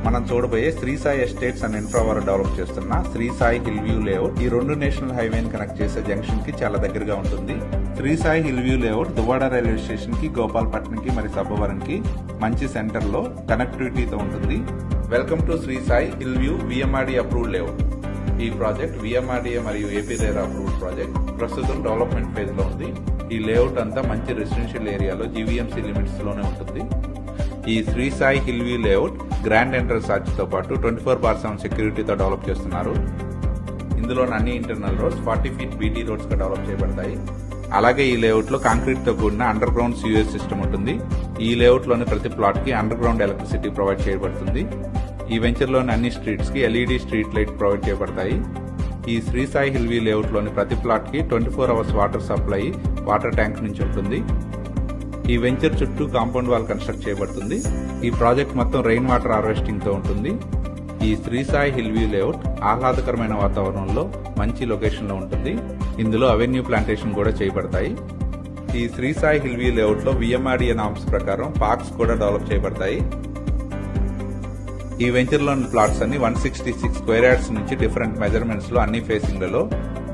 మనం చూడబోయే Shri Sai estates and infra వారు డెవలప్ చేస్తున్న Shri Sai hill view layout ఈ రెండు నేషనల్ హైవేని కనెక్ట్ చేసే జంక్షన్ కి చాలా దగ్గరగా ఉంటుంది. Shri Sai hill view layout Duvvada railway station కి, గోపాలపట్నం కి మరియు సబ్బవరం కి మంచి సెంటర్ లో కనెక్టివిటీతో ఉంటుంది. Welcome to Shri Sai hill view VMRD approved layout. ఈ ప్రాజెక్ట్ విఎంఆర్డీఏ మరియు ఏపీ రేరా అప్రూవ్డ్ ప్రాజెక్ట్. ప్రస్తుతం డెవలప్మెంట్ ఫేజ్ లో ఉంది. ఈ లేఅవుట్ అంతా మంచి రెసిడెన్షియల్ ఏరియాలో జీవీఎంసీ లిమిట్స్ లోనే ఉంటుంది. ఈ Shri Sai hill view layout grand entrance arch తో పాటు 24/7 సెక్యూరిటీతో డెవలప్ చేస్తున్నారు. ఇందులోని అన్ని internal roads 40 feet BT roads గా డెవలప్ చేయబడతాయి. అలాగే ఈ లేఅవుట్ లో కాంక్రీట్ తో కూడిన అండర్ గ్రౌండ్ సివేజ్ సిస్టమ్ ఉంటుంది. ఈ లేఅవుట్ లోని ప్రతి ప్లాట్ కి అండర్ గ్రౌండ్ ఎలక్ట్రిసిటీ ప్రొవైడ్ చేయబడుతుంది. ఈ వెంచర్ లోని అన్ని స్ట్రీట్స్ కి ఎల్ఈడీ స్ట్రీట్ లైట్ ప్రొవైడ్ చేయబడతాయి. ఈ Shri Sai hill view layout లోని ప్రతి ప్లాట్ కి 24 hours water supply water tank నుంచి ఉంటుంది. ఈ వెంచర్ చుట్టూ కాంపౌండ్ వాల్ కన్స్ట్రక్ట్ చేయబడుతుంది. ఈ ప్రాజెక్ట్ మొత్తం రెయిన్ వాటర్ హార్వెస్టింగ్ తో ఉంటుంది. ఈ Shri Sai hill view layout ఆహ్లాదకరమైన వాతావరణంలో మంచి లొకేషన్ లో ఉంటుంది. ఇందులో అవెన్యూ ప్లాంటేషన్ కూడా చేయబడతాయి. ఈ Shri Sai hill view layout లో విఎంఆర్డీఏ నార్మ్స్ ప్రకారం పార్క్స్ కూడా డెవలప్ చేయబడతాయి. ఈ వెంచర్ లోని ప్లాట్స్ అన్ని 166 స్క్వేర్ యార్డ్స్ నుంచి డిఫరెంట్ మెజర్మెంట్స్ లో అన్ని ఫేసింగ్ లలో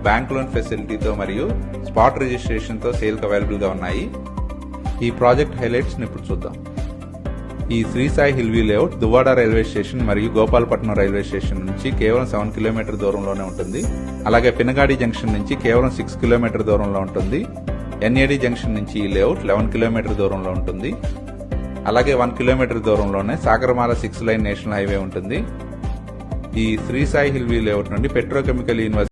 బ్యాంక్ లోన్ ఫెసిలిటీతో మరియు స్పాట్ రిజిస్ట్రేషన్ తో సేల్ కు అవైలబుల్ గా ఉన్నాయి. ఈ ప్రాజెక్ట్ హైలైట్స్ ని ఇప్పుడు చూద్దాం. ఈ Shri Sai hill view layout Duvvada railway station మరియు గోపాలపట్నం రైల్వే స్టేషన్ నుంచి కేవలం 7 కిలోమీటర్ దూరంలోనే ఉంటుంది. అలాగే పినగాడి జంక్షన్ నుంచి కేవలం 6 కిలోమీటర్ దూరంలో ఉంటుంది. ఎన్ఏడి జంక్షన్ నుంచి ఈ లేఅవుట్ 11 కిలోమీటర్ దూరంలో ఉంటుంది. అలాగే 1 కిలోమీటర్ దూరంలోనే సాగరమాల 6 లైన్ నేషనల్ హైవే ఉంటుంది. ఈ Shri Sai hill view layout నుండి పెట్రోకెమికల్ యూనివర్సిటీ